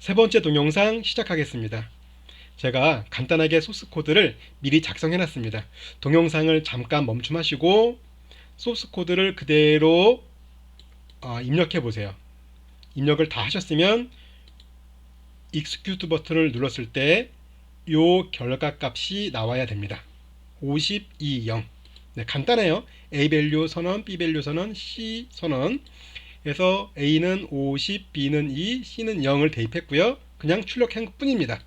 세 번째 동영상 시작하겠습니다. 제가 간단하게 소스 코드를 미리 작성해 놨습니다. 동영상을 잠깐 멈춤하시고 소스 코드를 그대로 입력해 보세요. 입력을 다 하셨으면 익스큐트 버튼을 눌렀을 때 요 결과 값이 나와야 됩니다. 52, 0. 네, 간단해요. A 밸류 선언, B 밸류 선언, C 선언. 그래서 A는 50, B는 2, C는 0을 대입했고요. 그냥 출력한 것 뿐입니다.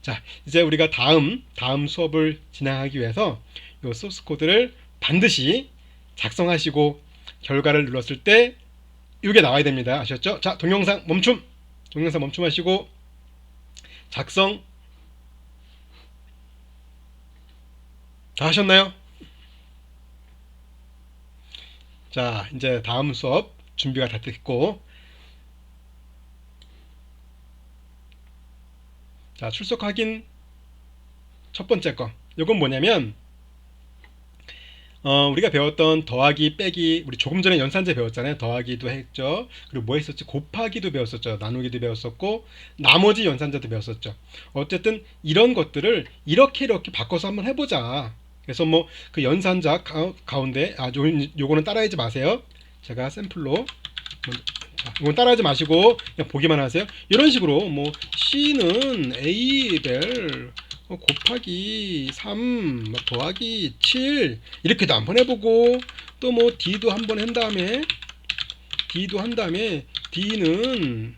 자, 이제 우리가 다음 수업을 진행하기 위해서 이 소스 코드를 반드시 작성하시고 결과를 눌렀을 때 이게 나와야 됩니다. 아셨죠? 자, 동영상 멈춤. 동영상 멈춤하시고 작성 다 하셨나요? 자, 이제 다음 수업 준비가 다 됐고, 자, 출석 확인 첫 번째 거. 이건 뭐냐면 우리가 배웠던 더하기, 빼기, 우리 조금 전에 연산제 배웠잖아요. 더하기도 했죠. 그리고 뭐 했었지? 곱하기도 배웠었죠. 나누기도 배웠었고, 나머지 연산자도 배웠었죠. 어쨌든 이런 것들을 이렇게 바꿔서 한번 해보자. 그래서 뭐 그 연산자 가운데 요거는 따라하지 마세요. 제가 샘플로 이건 따라하지 마시고 그냥 보기만 하세요. 이런 식으로 뭐 C는 A별 곱하기 3 더하기 7 이렇게도 한번 해보고 또 뭐 D도 한번 한 다음에 D는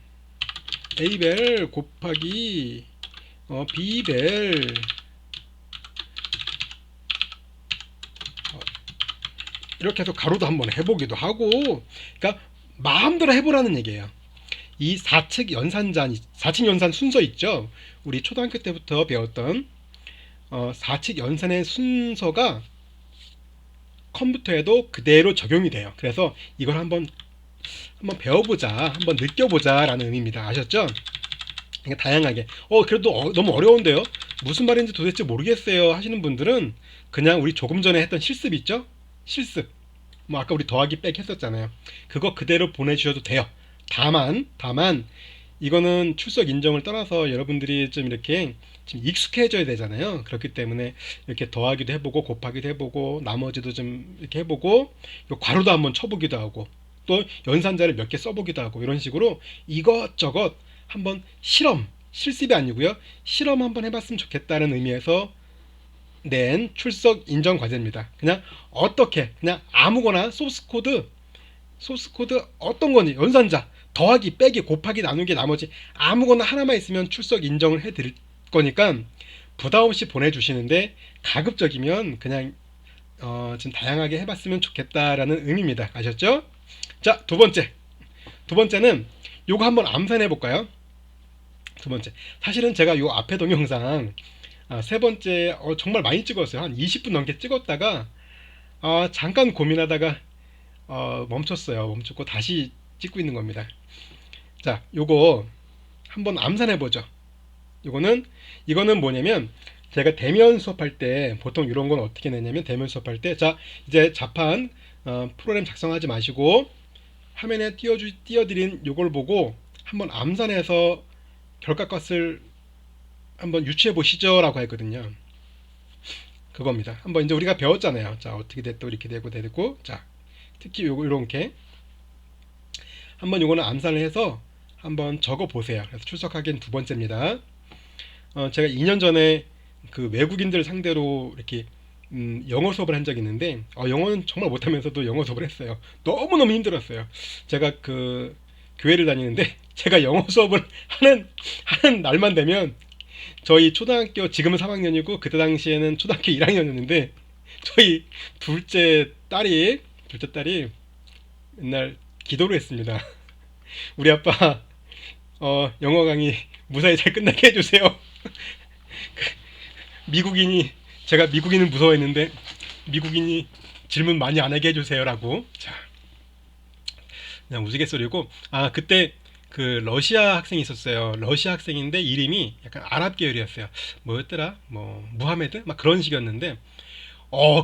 A별 곱하기 B별 이렇게 해서 가로도 한번 해보기도 하고, 그러니까 마음대로 해보라는 얘기예요. 이 4칙 연산 순서 있죠. 우리 초등학교 때부터 배웠던 4칙 연산의 순서가 컴퓨터에도 그대로 적용이 돼요. 그래서 이걸 한번 배워보자, 한번 느껴보자 라는 의미입니다. 아셨죠? 그러니까 다양하게 그래도 너무 어려운데요, 무슨 말인지 도대체 모르겠어요 하시는 분들은 그냥 우리 조금 전에 했던 실습 있죠? 실습 뭐 아까 우리 더하기 빼기 했었잖아요. 그거 그대로 보내주셔도 돼요. 다만 이거는 출석 인정을 떠나서 여러분들이 좀 이렇게 좀 익숙해져야 되잖아요. 그렇기 때문에 이렇게 더하기도 해보고 곱하기도 해보고 나머지도 좀 이렇게 해보고 요 괄호도 한번 쳐보기도 하고 또 연산자를 몇 개 써보기도 하고 이런 식으로 이것저것 한번 실습이 아니고요, 실험 한번 해봤으면 좋겠다는 의미에서 낸 출석 인정 과제입니다. 그냥 그냥 아무거나 소스 코드 어떤 거니, 연산자 더하기 빼기 곱하기 나누기 나머지 아무거나 하나만 있으면 출석 인정을 해드릴 거니까 부담 없이 보내주시는데 가급적이면 그냥 좀 다양하게 해봤으면 좋겠다라는 의미입니다. 아셨죠? 자, 두 번째는 요거 한번 암산해 볼까요? 두 번째, 사실은 제가 요 앞에 동영상 세 번째 정말 많이 찍었어요. 한 20분 넘게 찍었다가 잠깐 고민하다가 멈췄고 다시 찍고 있는 겁니다. 자, 요거 한번 암산해 보죠. 이거는 뭐냐면 제가 대면 수업할 때 보통 이런 건 어떻게 내냐면, 대면 수업할 때 자, 이제 자판 프로그램 작성하지 마시고 화면에 띄워드린 요걸 보고 한번 암산해서 결과값을 한번 유추해 보시죠 라고 했거든요. 그겁니다. 한번 이제 우리가 배웠잖아요. 자, 어떻게 됐고 이렇게 되고 자, 특히 요렇게 한번 요거는 암산을 해서 한번 적어 보세요. 그래서 출석 확인 두 번째입니다. 제가 2년 전에 그 외국인들 상대로 이렇게 영어 수업을 한 적이 있는데 영어는 정말 못하면서도 영어 수업을 했어요. 너무너무 힘들었어요. 제가 그 교회를 다니는데 제가 영어 수업을 하는 날만 되면 저희 초등학교, 지금은 3학년이고 그때 당시에는 초등학교 1학년이었는데 저희 둘째 딸이 맨날 기도를 했습니다. 우리 아빠 영어 강의 무사히 잘 끝나게 해주세요. 미국인이 제가 미국인은 무서워했는데 미국인이 질문 많이 안 하게 해주세요라고. 자, 그냥 우스갯소리고, 그때 그 러시아 학생이 있었어요. 러시아 학생인데 이름이 약간 아랍 계열이었어요. 뭐였더라? 뭐 무하메드? 막 그런 식이었는데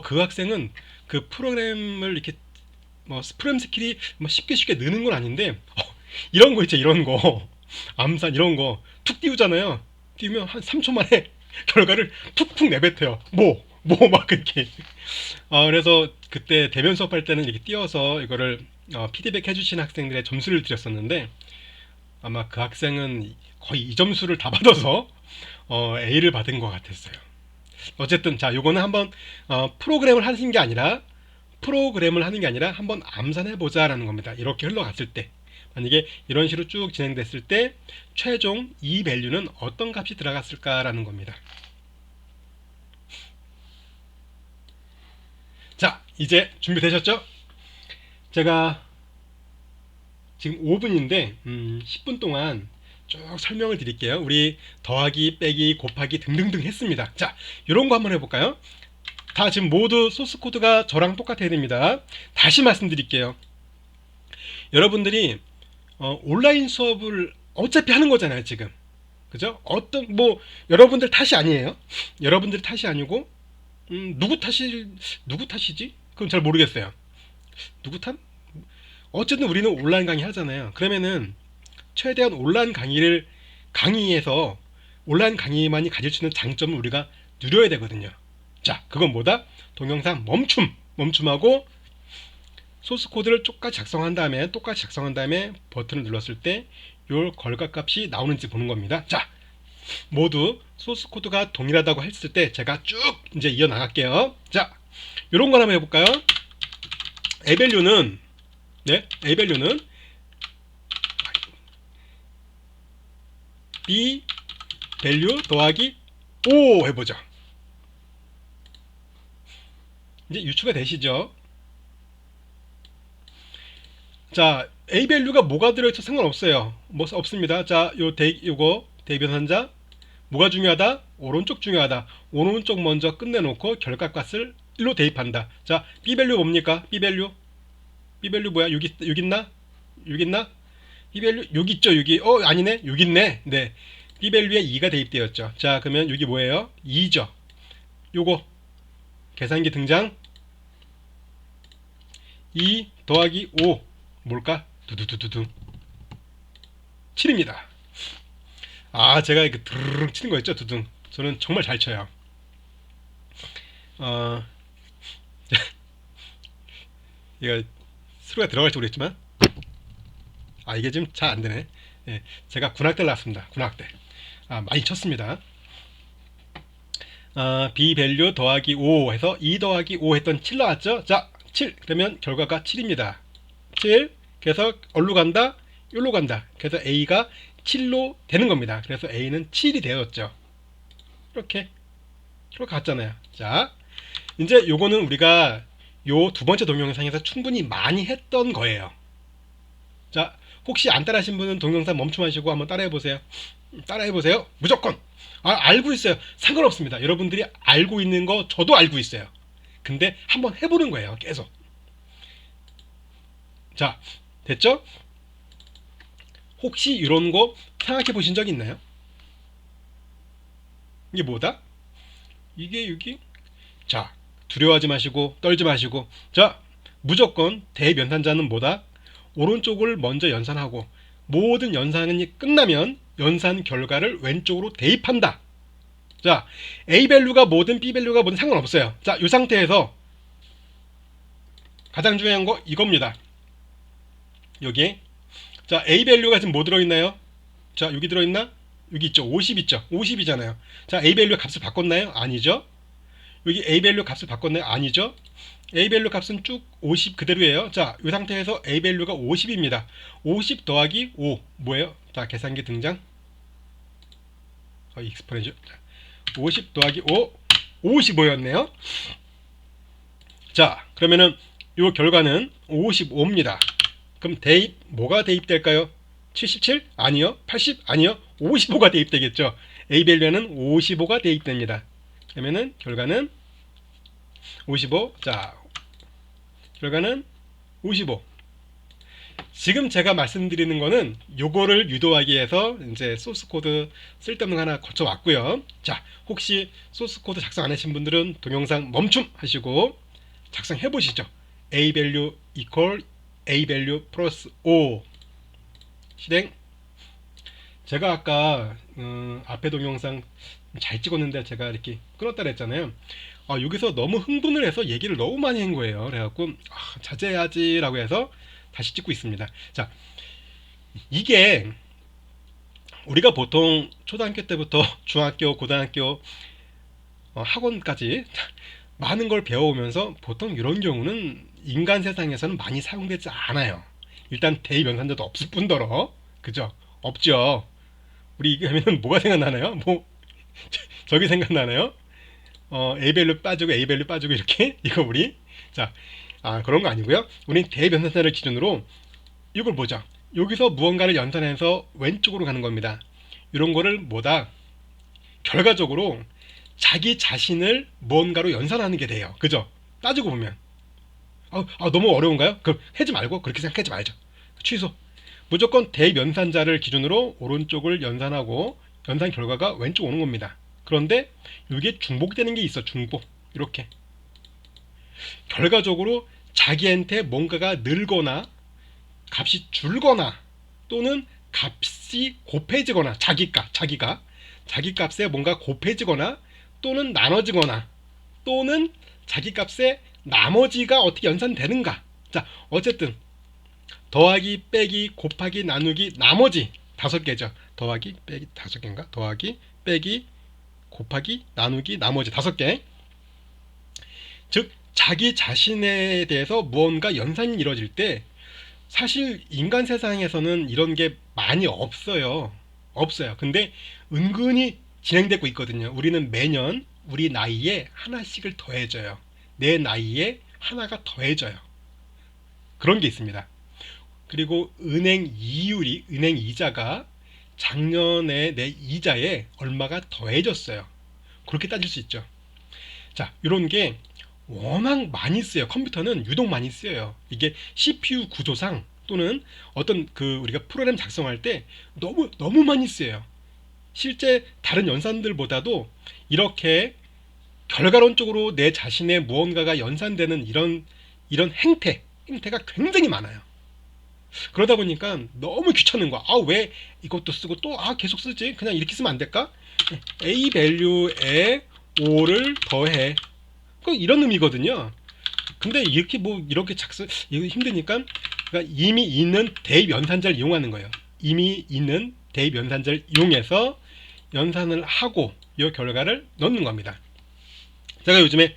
그 학생은 그 프로그램을 이렇게 뭐 프로그램 스킬이 뭐 쉽게 느는 건 아닌데 이런 거 있죠, 이런 거 암산 이런 거 툭 띄우잖아요. 띄우면 한 3초 만에 결과를 툭툭 내뱉어요. 막 그렇게. 그래서 그때 대면 수업할 때는 이렇게 띄워서 이거를 피드백 해주신 학생들의 점수를 드렸었는데, 아마 그 학생은 거의 이 점수를 다 받아서 A를 받은 것 같았어요. 어쨌든 자, 요거는 한번 프로그램을 하는 게 아니라 한번 암산해 보자라는 겁니다. 이렇게 흘러갔을 때, 만약에 이런 식으로 쭉 진행됐을 때 최종 이 밸류는 어떤 값이 들어갔을까라는 겁니다. 자, 이제 준비되셨죠? 제가 지금 5분인데 10분 동안 쭉 설명을 드릴게요. 우리 더하기, 빼기, 곱하기 등등등 했습니다. 자, 이런 거 한번 해볼까요? 다 지금 모두 소스 코드가 저랑 똑같아야 됩니다. 다시 말씀드릴게요. 여러분들이 온라인 수업을 어차피 하는 거잖아요, 지금. 그죠? 여러분들 탓이 아니에요. 여러분들 탓이 아니고, 누구 탓이지? 그건 잘 모르겠어요. 누구 탓? 어쨌든 우리는 온라인 강의 하잖아요. 그러면은, 최대한 강의에서 온라인 강의만이 가질 수 있는 장점을 우리가 누려야 되거든요. 자, 그건 뭐다? 동영상 멈춤하고, 소스 코드를 똑같이 작성한 다음에 버튼을 눌렀을 때 요 결과값이 나오는지 보는 겁니다. 자, 모두 소스 코드가 동일하다고 했을 때 제가 쭉 이제 이어 나갈게요. 자, 요런 걸 한번 해볼까요? A 밸류는 B 밸류 더하기 5 해보죠. 이제 유추가 되시죠? 자, A 밸류가 뭐가 들어있어 상관없어요. 뭐 없습니다. 자, 요거 대변환자 뭐가 중요하다? 오른쪽 중요하다. 오른쪽 먼저 끝내놓고 결과값을 1로 대입한다. 자, B 밸류 뭡니까? B 밸류 뭐야? 6 있나? B 밸류 6 있죠? 6이 아니네. 6 있네. 네. B 밸류에 2가 대입되었죠. 자, 그러면 6이 뭐예요? 2죠. 요거 계산기 등장. 2 더하기 5 뭘까? 두두두두두 7입니다. 제가 이렇게 드르륵 치는 거 있죠? 두둥. 저는 정말 잘 쳐요. 이거 소리가 들어갈지 모르겠지만 이게 지금 잘 안되네. 예, 제가 군악대를 나왔습니다. 군악대. 많이 쳤습니다. B 밸류 더하기 5 해서 2 더하기 5 했던 7 나왔죠? 자, 7 그러면 결과가 7입니다. 7 그래서 어디로 간다? 여기로 간다. 그래서 A가 7로 되는 겁니다. 그래서 A는 7이 되었죠. 이렇게 갔잖아요. 자, 이제 요거는 우리가 요 두 번째 동영상에서 충분히 많이 했던 거예요. 자, 혹시 안 따라하신 분은 동영상 멈춤하시고 한번 따라해보세요. 무조건. 알고 있어요. 상관없습니다. 여러분들이 알고 있는 거 저도 알고 있어요. 근데 한번 해보는 거예요. 계속. 자, 됐죠? 혹시 이런 거 생각해 보신 적 있나요? 이게 뭐다? 이게 여기? 자, 두려워하지 마시고 떨지 마시고, 자, 무조건 대면산자는 뭐다? 오른쪽을 먼저 연산하고 모든 연산이 끝나면 연산 결과를 왼쪽으로 대입한다. 자, A 밸류가 뭐든 B 밸류가 뭐든 상관없어요. 자, 이 상태에서 가장 중요한 거 이겁니다. 여기. 자, A 밸류가 지금 뭐 들어있나요? 자, 여기 들어있나? 여기 있죠. 50 있죠. 50이잖아요. 자, A 밸류 값을 바꿨나요? 아니죠. 여기 A 밸류 값을 바꿨나요? 아니죠. A 밸류 값은 쭉 50 그대로예요. 자, 이 상태에서 A 밸류가 50입니다. 50 더하기 5 뭐예요? 자, 계산기 등장. 익스포넨셜. 50 더하기 5 55였네요. 자, 그러면은 이 결과는 55입니다. 그럼 뭐가 대입될까요? 77? 아니요. 80? 아니요. 55가 대입되겠죠. A 밸류에는 55가 대입됩니다. 그러면은 결과는 55. 자, 결과는 55. 지금 제가 말씀드리는 거는 요거를 유도하기 위해서 이제 소스 코드 쓸데없는 거 하나 거쳐왔고요. 자, 혹시 소스 코드 작성 안 하신 분들은 동영상 멈춤 하시고 작성해 보시죠. A 밸류 equal A 밸류 플러스 5 실행. 제가 아까 앞에 동영상 잘 찍었는데 제가 이렇게 끊었다 그랬잖아요. 여기서 너무 흥분을 해서 얘기를 너무 많이 한 거예요. 그래갖고 자제해야지라고 해서 다시 찍고 있습니다. 자, 이게 우리가 보통 초등학교 때부터 중학교, 고등학교, 학원까지 많은 걸 배워오면서 보통 이런 경우는 인간 세상에서는 많이 사용되지 않아요. 일단 대의명산자도 없을 뿐더러, 그죠? 없죠. 우리 이게 하면 뭐가 생각나나요? 뭐 저기 생각나나요? A 밸류 빠지고 A 밸류 빠지고 이렇게 이거 우리 자, 그런 거 아니고요. 우린 대변산자를 기준으로 이걸 보자. 여기서 무언가를 연산해서 왼쪽으로 가는 겁니다. 이런 거를 뭐다? 결과적으로 자기 자신을 무언가로 연산하는 게 돼요. 그죠? 따지고 보면 너무 어려운가요? 그럼 하지 말고 그렇게 생각하지 말죠. 취소. 무조건 대면산자를 기준으로 오른쪽을 연산하고 연산 결과가 왼쪽 오는 겁니다. 그런데 이게 중복되는 게 있어. 중복. 이렇게 결과적으로 자기한테 뭔가가 늘거나 값이 줄거나 또는 값이 곱해지거나 자기가 자기 값에 뭔가 곱해지거나 또는 나눠지거나 또는 자기 값에 나머지가 어떻게 연산되는가. 자, 어쨌든 더하기 빼기 곱하기 나누기 나머지 다섯 개죠. 더하기 빼기 다섯 개인가? 더하기 빼기 곱하기 나누기 나머지 다섯 개. 즉 자기 자신에 대해서 무언가 연산이 이루어질 때 사실 인간 세상에서는 이런 게 많이 없어요. 없어요. 근데 은근히 진행되고 있거든요. 우리는 매년 우리 나이에 하나씩을 더해줘요. 내 나이에 하나가 더해져요. 그런 게 있습니다. 그리고 은행 이자가 작년에 내 이자에 얼마가 더해졌어요. 그렇게 따질 수 있죠. 자, 이런 게 워낙 많이 쓰여요. 컴퓨터는 유독 많이 쓰여요. 이게 CPU 구조상 또는 어떤 우리가 프로그램 작성할 때 너무 많이 쓰여요. 실제 다른 연산들보다도 이렇게 결과론적으로 내 자신의 무언가가 연산되는 이런 행태가 굉장히 많아요. 그러다 보니까 너무 귀찮은 거야. 왜 이것도 쓰고 또 계속 쓰지? 그냥 이렇게 쓰면 안 될까? A 밸류에 5를 더해. 이런 의미거든요. 근데 이렇게 이렇게 이거 힘드니까 그러니까 이미 있는 대입연산자를 이용하는 거예요. 이미 있는 대입연산자를 이용해서 연산을 하고 이 결과를 넣는 겁니다. 제가 요즘에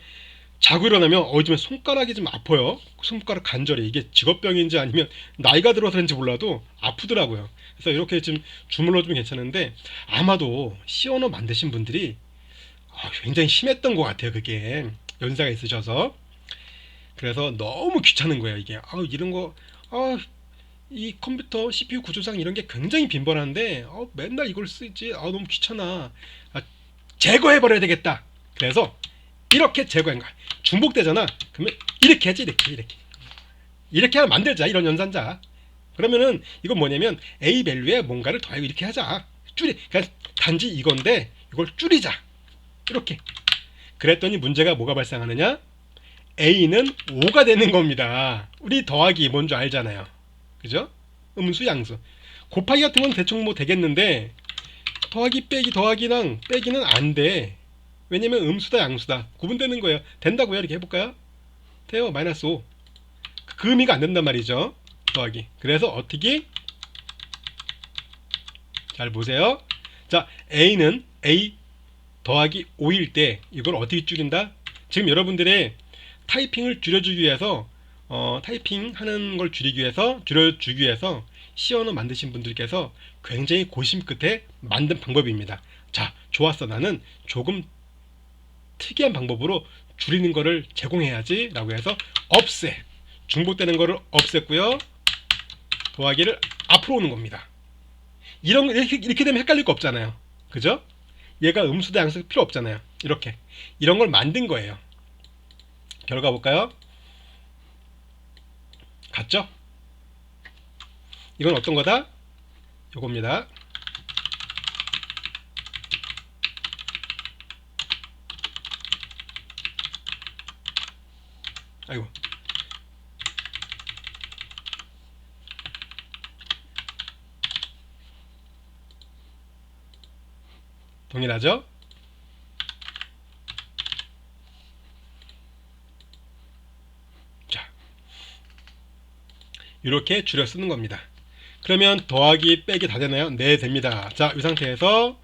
자고 일어나면 요즘에 손가락이 좀 아파요. 손가락 관절이 이게 직업병인지 아니면 나이가 들어서 그런지 몰라도 아프더라고요. 그래서 이렇게 좀 주물러주면 괜찮은데 아마도 시언어 만드신 분들이 굉장히 심했던 것 같아요. 그게 연세가 있으셔서. 그래서 너무 귀찮은 거예요. 이게 이런 거 이 컴퓨터 CPU 구조상 이런 게 굉장히 빈번한데 맨날 이걸 쓰지. 너무 귀찮아. 제거해 버려야 되겠다. 그래서 이렇게 제거한 거야. 중복되잖아. 그러면 이렇게 하지. 이렇게 하나 만들자. 이런 연산자. 그러면은 이건 뭐냐면 A 밸류에 뭔가를 더하고 이렇게 하자. 그러니까 단지 이건데 이걸 줄이자. 이렇게. 그랬더니 문제가 뭐가 발생하느냐? A는 5가 되는 겁니다. 우리 더하기 뭔지 알잖아요. 그죠? 음수 양수. 곱하기 같은 건 대충 되겠는데 더하기 빼기 더하기랑 빼기는 안 돼. 왜냐면 음수다 양수다. 구분되는 거예요. 된다고요? 이렇게 해볼까요? 돼요. 마이너스 5. 그 의미가 안 된단 말이죠. 더하기. 그래서 어떻게? 잘 보세요. 자, A는 A 더하기 5일 때 이걸 어떻게 줄인다? 지금 여러분들의 타이핑을 줄여주기 위해서 타이핑하는 걸 줄여주기 위해서 시언어 만드신 분들께서 굉장히 고심 끝에 만든 방법입니다. 자, 좋았어. 나는 조금 특이한 방법으로 줄이는 거를 제공해야지 라고 해서 없애. 중복되는 거를 없앴고요. 더하기를 앞으로 오는 겁니다. 이렇게 되면 헷갈릴 거 없잖아요. 그죠? 얘가 음수다 양수 필요 없잖아요. 이런 걸 만든 거예요. 결과 볼까요? 같죠? 이건 어떤 거다? 요겁니다. 아이고. 동일하죠? 자, 이렇게 줄여 쓰는 겁니다. 그러면 더하기 빼기 다 되나요? 네, 됩니다. 자, 이 상태에서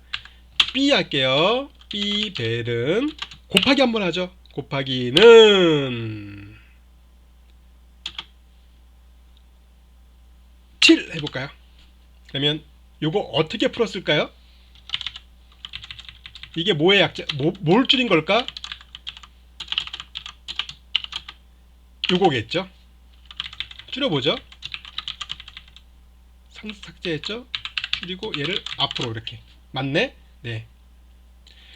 B 할게요. B 벨은 곱하기 한번 하죠. 곱하기는 7 해볼까요? 그러면 요거 어떻게 풀었을까요? 이게 뭐의 약자, 뭘 줄인 걸까? 요거겠죠? 줄여보죠. 상수 삭제했죠? 줄이고 얘를 앞으로 이렇게. 맞네? 네.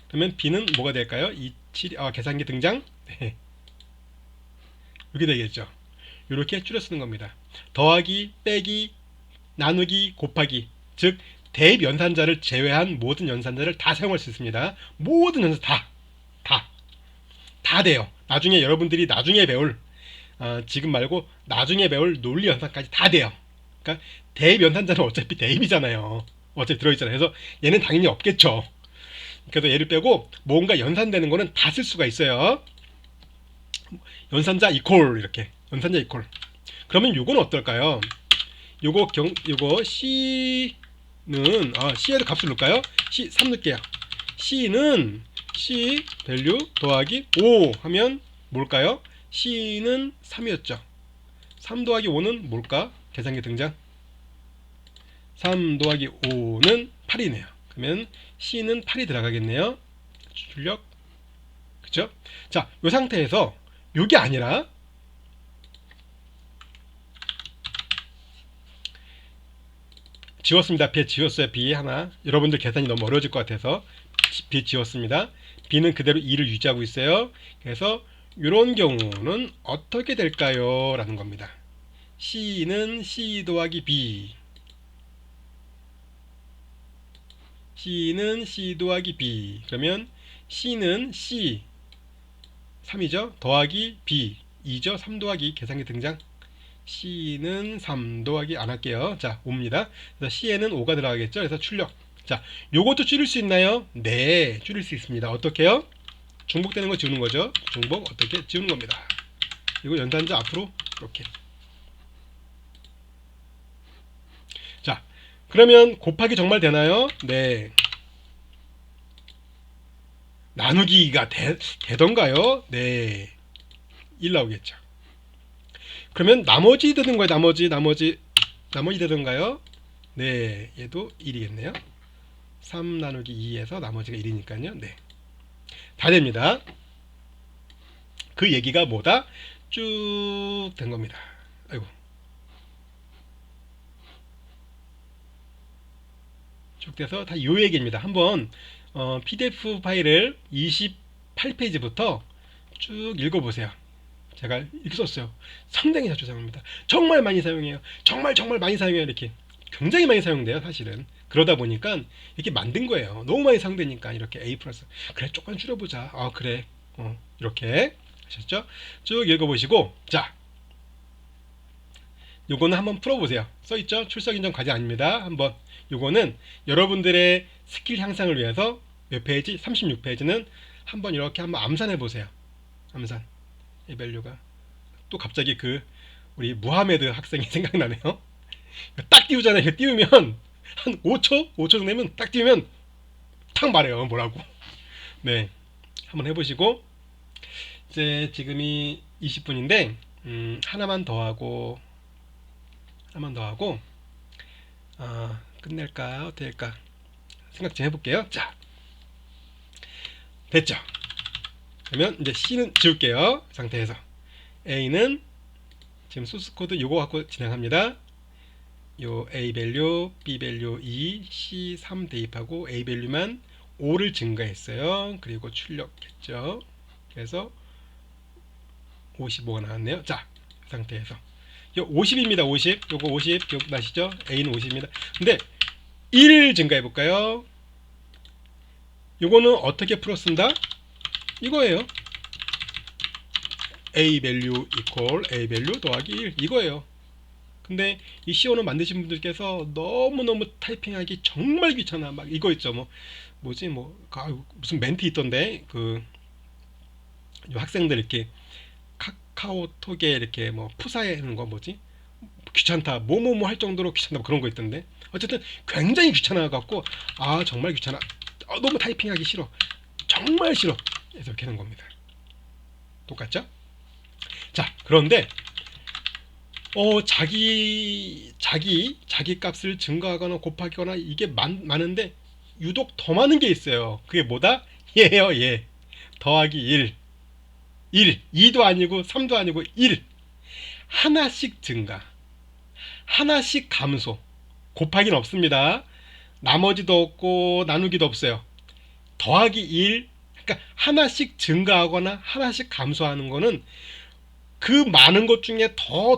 그러면 B는 뭐가 될까요? 27, 계산기 등장? 네. 이렇게 되겠죠. 이렇게 줄여 쓰는 겁니다. 더하기, 빼기, 나누기, 곱하기. 즉, 대입연산자를 제외한 모든 연산자를 다 사용할 수 있습니다. 모든 연산 다 돼요. 나중에 여러분들이 나중에 배울 지금 말고 나중에 배울 논리 연산까지 다 돼요. 그러니까 대입 연산자는 어차피 대입이잖아요. 어차피 들어있잖아요. 그래서 얘는 당연히 없겠죠. 그래서 얘를 빼고 뭔가 연산되는 거는 다 쓸 수가 있어요. 연산자 이퀄 이렇게 연산자 이퀄. 그러면 요건 어떨까요? 요거 C는 C에도 값을 넣을까요? C 3 넣을게요. C는 C 밸류 더하기 5 하면 뭘까요? C는 3이었죠. 3 더하기 5는 뭘까? 계산기 등장. 3 더하기 5는 8이네요. 그러면 C는 8이 들어가겠네요. 출력. 그쵸? 자, 이 상태에서 요게 아니라 지웠습니다. B 지웠어요. B 하나. 여러분들 계산이 너무 어려워질 것 같아서 B 지웠습니다. B는 그대로 2를 유지하고 있어요. 그래서 이런 경우는 어떻게 될까요? 라는 겁니다. C는 C 더하기 B, C는 C 더하기 B. 그러면 C는 C 3이죠. 더하기 B 2죠. 3 더하기 계산기 등장. C는 3 더하기 안 할게요. 자, 5입니다. 그래서 C에는 5가 들어가겠죠. 그래서 출력. 자, 요것도 줄일 수 있나요? 네, 줄일 수 있습니다. 어떻게요? 중복되는 거 지우는 거죠. 중복 어떻게 지우는 겁니다. 그리고 연산자 앞으로 이렇게. 자, 그러면 곱하기 정말 되나요? 네. 나누기가 되던가요? 네. 1 나오겠죠. 그러면 나머지 되는 거예요. 나머지 되던가요? 네. 얘도 1이겠네요. 3 나누기 2에서 나머지가 1이니까요. 네. 다 됩니다. 그 얘기가 뭐다? 쭉 된 겁니다. 아이고. 쭉 돼서 다 요 얘기입니다. 한번 PDF 파일을 28페이지부터 쭉 읽어보세요. 제가 이렇게 썼어요. 상당히 자주 사용합니다. 정말 많이 사용해요. 정말 많이 사용해요. 이렇게 굉장히 많이 사용돼요. 사실은 그러다 보니까 이렇게 만든 거예요. 너무 많이 사용되니까 이렇게 A 플러스 그래 조금 줄여보자. 그래 이렇게 하셨죠? 쭉 읽어보시고 자 요거는 한번 풀어보세요. 써있죠? 출석인정 과제 아닙니다. 한번 요거는 여러분들의 스킬 향상을 위해서 몇 페이지? 36페이지는 한번 이렇게 한번 암산해 보세요. 암산. 이 밸류가 또 갑자기 그 우리 무하메드 학생이 생각나네요. 딱 띄우잖아요. 이거 띄우면 한 5초? 5초 정도 되면 딱 띄우면 탁 말해요. 뭐라고. 네. 한번 해보시고 이제 지금이 20분인데 하나만 더 하고 끝낼까 어떻게 할까 생각 좀 해볼게요. 자 됐죠. 그러면 이제 C는 지울게요. 이 상태에서 A는 지금 소스 코드 요거 갖고 진행합니다. 요 A 밸류, B 밸류 2, C 3 대입하고 A 밸류만 5를 증가했어요. 그리고 출력했죠. 그래서 55가 나왔네요. 자, 이 상태에서 요 50입니다. 50. 요거 50 기억나시죠? A는 50입니다. 근데 1 증가해 볼까요? 요거는 어떻게 풀어쓴다? 이거예요. A 밸류 이퀄 A 밸류 더하기 1 이거예요. 근데 이 C5는 만드신 분들께서 너무너무 타이핑하기 정말 귀찮아. 막 이거 있죠. 뭐지 무슨 멘트 있던데 그 학생들 이렇게 카카오톡에 이렇게 뭐 푸사해 하는 거 뭐지? 귀찮다. 뭐뭐뭐 할 정도로 귀찮다. 뭐 그런 거 있던데. 어쨌든 굉장히 귀찮아 갖고 아 정말 귀찮아. 너무 타이핑하기 싫어. 정말 싫어. 그래서 이렇게 하는 겁니다. 똑같죠? 자, 그런데 자기 값을 증가하거나 곱하거나 이게 많은데 유독 더 많은 게 있어요. 그게 뭐다? 얘예요, 얘. 더하기 1. 2도 아니고 3도 아니고 1. 하나씩 증가. 하나씩 감소. 곱하기는 없습니다. 나머지도 없고 나누기도 없어요. 더하기 1. 그러니까 하나씩 증가하거나 하나씩 감소하는 거는 그 많은 것 중에 더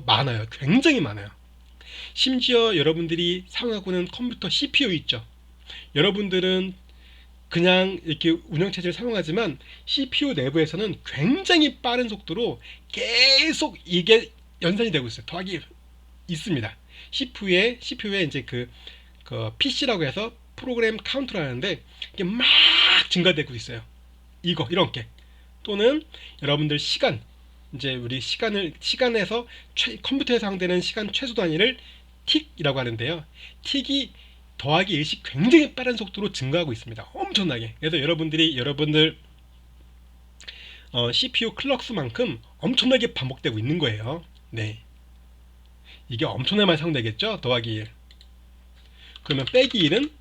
많아요. 굉장히 많아요. 심지어 여러분들이 사용하고 있는 컴퓨터 CPU 있죠. 여러분들은 그냥 이렇게 운영체제를 사용하지만 CPU 내부에서는 굉장히 빠른 속도로 계속 이게 연산이 되고 있어요. 더하기 있습니다. CPU에 이제 그 PC라고 해서 프로그램 카운트를 하는데 이게 막 증가되고 있어요. 이런 게. 또는 여러분들 시간, 이제 우리 시간에서 컴퓨터에 사용되는 시간 최소 단위를 틱이라고 하는데요. 틱이 더하기 1씩 굉장히 빠른 속도로 증가하고 있습니다. 엄청나게. 그래서 여러분들 CPU 클럭 수만큼 엄청나게 반복되고 있는 거예요. 네. 이게 엄청나게 많이 사용되겠죠? 더하기 1. 그러면 빼기 1은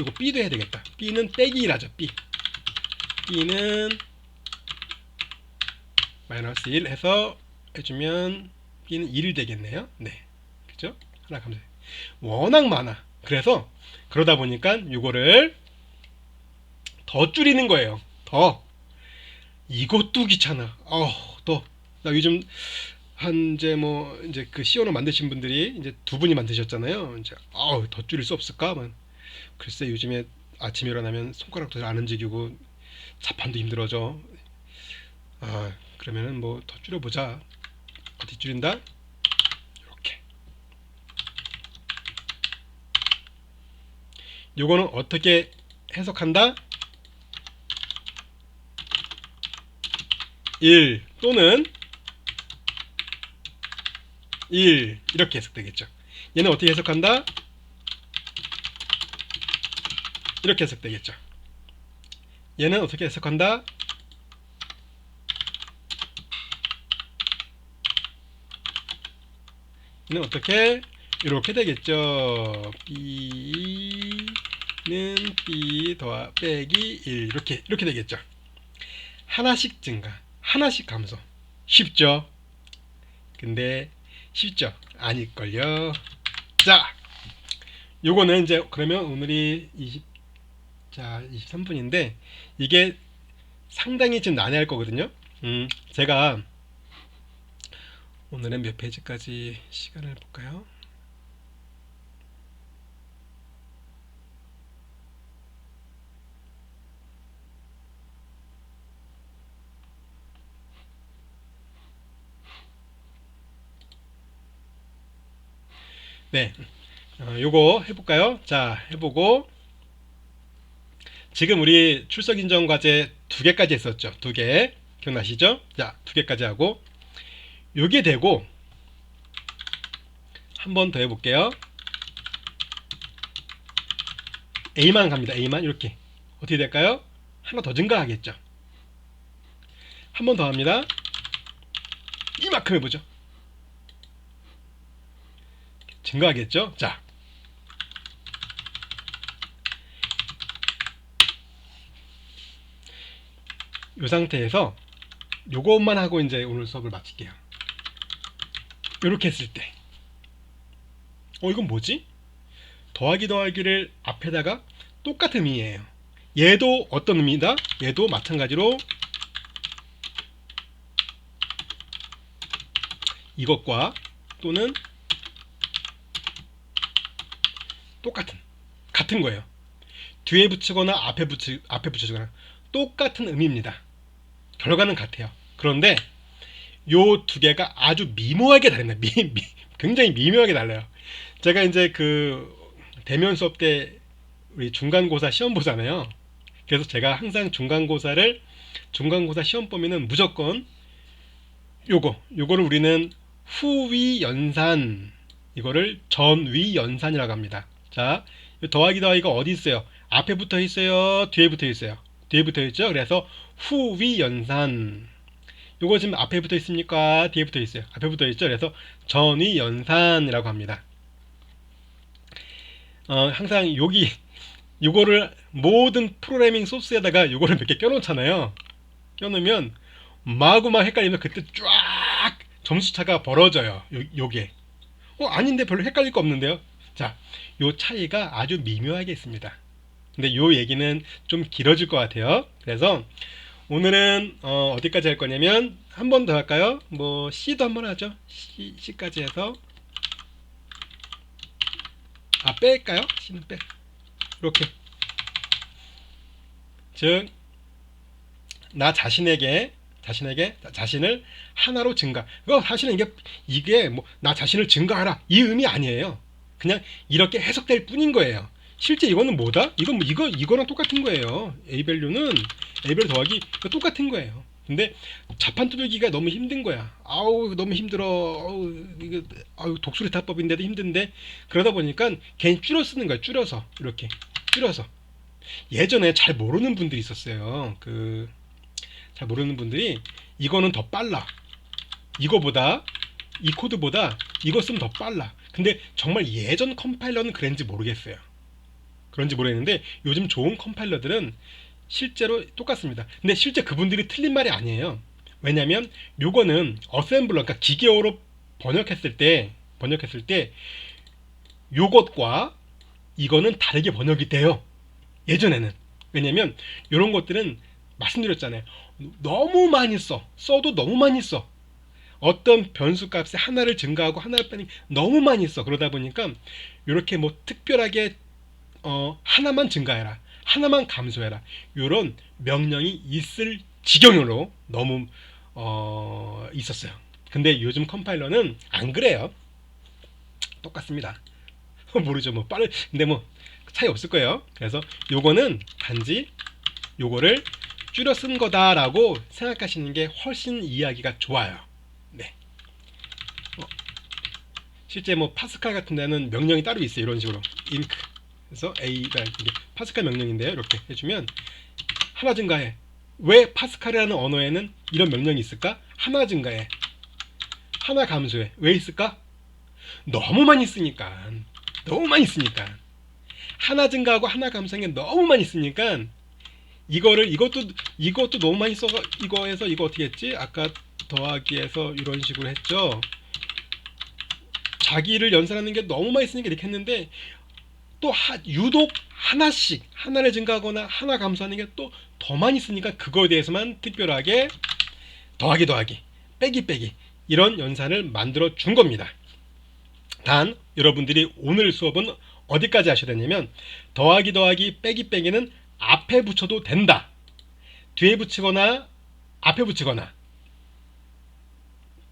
이거 B도 해야 되겠다. B는 빼기 1 하죠. B는 마이너스 1 해서 해주면 B는 1이 되겠네요. 네. 그죠? 하나 감사. 워낙 많아. 그래서 그러다 보니까 이거를 더 줄이는 거예요. 이것도 귀찮아. 나 요즘 이제 그 C1을 만드신 분들이 이제 두 분이 만드셨잖아요. 이제 더 줄일 수 없을까? 글쎄 요즘에 아침에 일어나면 손가락도 안 움직이고 자판도 힘들어져. 그러면은 뭐 더 줄여보자. 어디 줄인다? 이렇게. 요거는 어떻게 해석한다? 1 또는 1 이렇게 해석되겠죠. 얘는 어떻게 해석한다? 이렇게 해석되겠죠. 얘는 어떻게 해석한다? 얘는 어떻게? 이렇게 되겠죠. B는 B 빼기 1 이렇게 되겠죠. 하나씩 증가, 하나씩 감소. 쉽죠? 근데 쉽죠? 아닐걸요. 자, 요거는 이제 그러면 오늘이 23분인데 이게 상당히 좀 난해할 거거든요. 제가 오늘은 몇 페이지까지 시간을 볼까요? 네, 요거 해볼까요? 자, 해보고 지금 우리 출석 인정 과제 2개까지 했었죠. 2개 기억나시죠? 자, 2개까지 하고 요게 되고 한 번 더 해볼게요. A만 갑니다. A만 이렇게 어떻게 될까요? 하나 더 증가하겠죠. 한 번 더 합니다. 이만큼 해보죠. 증가하겠죠. 자, 이 상태에서 요것만 하고 이제 오늘 수업을 마칠게요. 이렇게 했을 때 이건 뭐지? 더하기를 앞에다가 똑같은 의미예요. 얘도 어떤 의미다? 얘도 마찬가지로 이것과 또는 같은 거예요. 뒤에 붙이거나 앞에 붙여주거나 똑같은 의미입니다. 결과는 같아요. 그런데 요 두 개가 아주 미묘하게 다릅니다. 굉장히 미묘하게 달라요. 제가 이제 그 대면 수업 때 우리 중간고사 시험 보잖아요. 그래서 제가 항상 중간고사 시험 보면은 무조건 요거를 우리는 후위연산, 이거를 전위연산이라고 합니다. 자, 더하기 더하기가 어디 있어요? 앞에 붙어 있어요? 뒤에 붙어 있어요? 뒤에 붙어 있죠? 그래서 후위연산. 요거 지금 앞에 붙어 있습니까? 뒤에 붙어 있어요? 앞에 붙어 있죠? 그래서 전위연산이라고 합니다. 항상 요거를 모든 프로그래밍 소스에다가 요거를 몇 개 껴놓잖아요. 껴놓으면 마구마구 헷갈리면 그때 쫙 점수차가 벌어져요. 요게. 아닌데 별로 헷갈릴 거 없는데요. 자, 요 차이가 아주 미묘하게 있습니다. 근데 요 얘기는 좀 길어질 것 같아요. 그래서 오늘은 어디까지 할 거냐면 한 번 더 할까요? 뭐 C도 한번 하죠. C까지 해서 뺄까요? C는 빼. 이렇게. 즉, 나 자신을 하나로 증가. 이거 사실은 이게 뭐 나 자신을 증가하라 이 의미 아니에요. 그냥 이렇게 해석될 뿐인 거예요. 실제 이거는 뭐다? 이거랑 똑같은 거예요. A 밸류 더하기 똑같은 거예요. 근데 자판 두들기가 너무 힘든 거야. 아우 너무 힘들어. 아우 독수리 타법인데도 힘든데 그러다 보니까 괜히 줄여 쓰는 거야. 줄여서 이렇게 줄여서. 예전에 잘 모르는 분들이 있었어요. 잘 모르는 분들이 이거는 더 빨라. 이거보다 이 코드보다 이거 쓰면 더 빨라. 근데 정말 예전 컴파일러는 그랬는지 모르겠어요. 그런지 모르겠는데 요즘 좋은 컴파일러들은 실제로 똑같습니다. 근데 실제 그분들이 틀린 말이 아니에요. 왜냐면 요거는 어셈블러, 그러니까 기계어로 번역했을 때 요것과 이거는 다르게 번역이 돼요. 예전에는. 왜냐면 이런 것들은 말씀드렸잖아요. 너무 많이 써도 너무 많이 써. 어떤 변수 값에 하나를 증가하고 하나를 빼는 너무 많이 써. 그러다 보니까 이렇게 뭐 특별하게 하나만 증가해라, 하나만 감소해라, 이런 명령이 있을 지경으로 너무 있었어요. 근데 요즘 컴파일러는 안 그래요. 똑같습니다. 모르죠. 뭐 근데 뭐 차이 없을 거예요. 그래서 요거는 단지 요거를 줄여 쓴 거다라고 생각하시는 게 훨씬 이해하기가 좋아요. 네. 실제 뭐 파스칼 같은 데는 명령이 따로 있어요. 이런 식으로 inc. 그래서 A가 이게 파스칼 명령인데요. 이렇게 해주면 하나 증가해. 왜 파스칼이라는 언어에는 이런 명령이 있을까? 하나 증가해, 하나 감소해. 왜 있을까? 너무 많이 쓰니까. 하나 증가하고 하나 감소한 게 너무 많이 쓰니까 이것도 너무 많이 써가 이거에서 이거 어떻게 했지? 아까 더하기에서 이런 식으로 했죠. 자기를 연산하는 게 너무 많이 쓰니까 이렇게 했는데 또 유독 하나를 증가하거나 하나 감소하는 게 또 더 많이 쓰니까 그거에 대해서만 특별하게 더하기 빼기 이런 연산을 만들어 준 겁니다. 단 여러분들이 오늘 수업은 어디까지 하셔야 되냐면 더하기 빼기는 앞에 붙여도 된다. 뒤에 붙이거나 앞에 붙이거나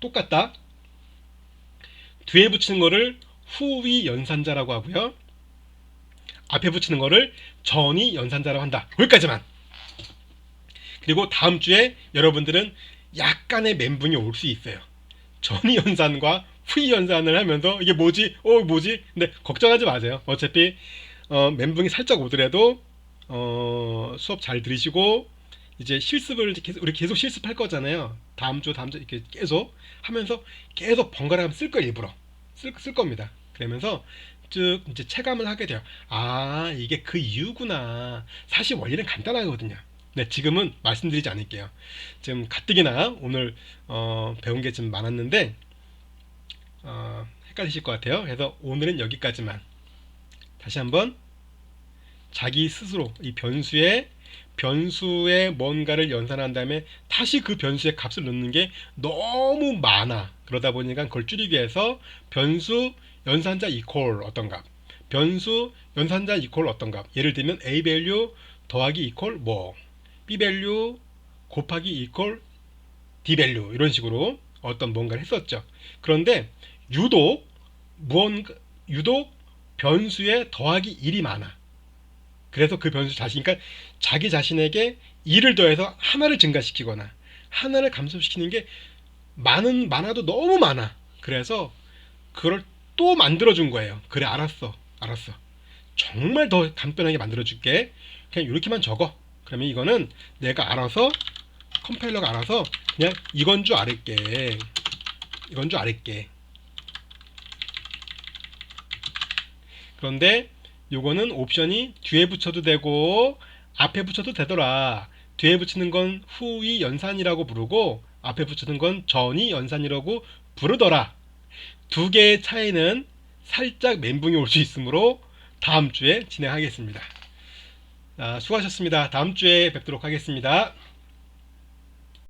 똑같다. 뒤에 붙이는 거를 후위 연산자라고 하고요. 앞에 붙이는 거를 전위 연산자라고 한다. 여기까지만. 그리고 다음 주에 여러분들은 약간의 멘붕이 올 수 있어요. 전위 연산과 후위 연산을 하면서 이게 뭐지? 근데 걱정하지 마세요. 어차피 멘붕이 살짝 오더라도 수업 잘 들으시고 이제 실습을 우리 계속 실습할 거잖아요. 다음 주 이렇게 계속 하면서 계속 번갈아 가면서 쓸 거예요. 일부러 쓸 겁니다. 그러면서 쭉 이제 체감을 하게 돼요. 아, 이게 그 이유구나. 사실 원리는 간단하거든요. 네, 지금은 말씀드리지 않을게요. 지금 가뜩이나 오늘 배운 게 좀 많았는데 헷갈리실 것 같아요. 그래서 오늘은 여기까지만. 다시 한번 자기 스스로 이 변수에 뭔가를 연산한 다음에 다시 그 변수의 값을 넣는 게 너무 많아. 그러다 보니까 그걸 줄이기 위해서 변수 연산자 이퀄 어떤 값, 변수 연산자 이퀄 어떤 값. 예를 들면 A 밸류 더하기 이퀄 뭐, B 밸류 곱하기 이퀄 D 밸류, 이런 식으로 어떤 뭔가를 했었죠. 그런데 유독 무언가 유독 변수에 더하기 1이 많아. 그래서 그 변수 자신, 그러니까 자기 자신에게 1을 더해서 하나를 증가시키거나 하나를 감소시키는 게 많아도 너무 많아. 그래서 그걸 또 만들어준 거예요. 그래, 알았어, 알았어. 정말 더 간편하게 만들어줄게. 그냥 이렇게만 적어. 그러면 이거는 내가 알아서, 컴파일러가 알아서 그냥 이건 줄 알을게. 이건 줄 알을게. 그런데 요거는 옵션이 뒤에 붙여도 되고 앞에 붙여도 되더라. 뒤에 붙이는 건 후위 연산이라고 부르고 앞에 붙이는 건 전위 연산이라고 부르더라. 두 개의 차이는 살짝 멘붕이 올 수 있으므로 다음 주에 진행하겠습니다. 수고하셨습니다. 다음 주에 뵙도록 하겠습니다.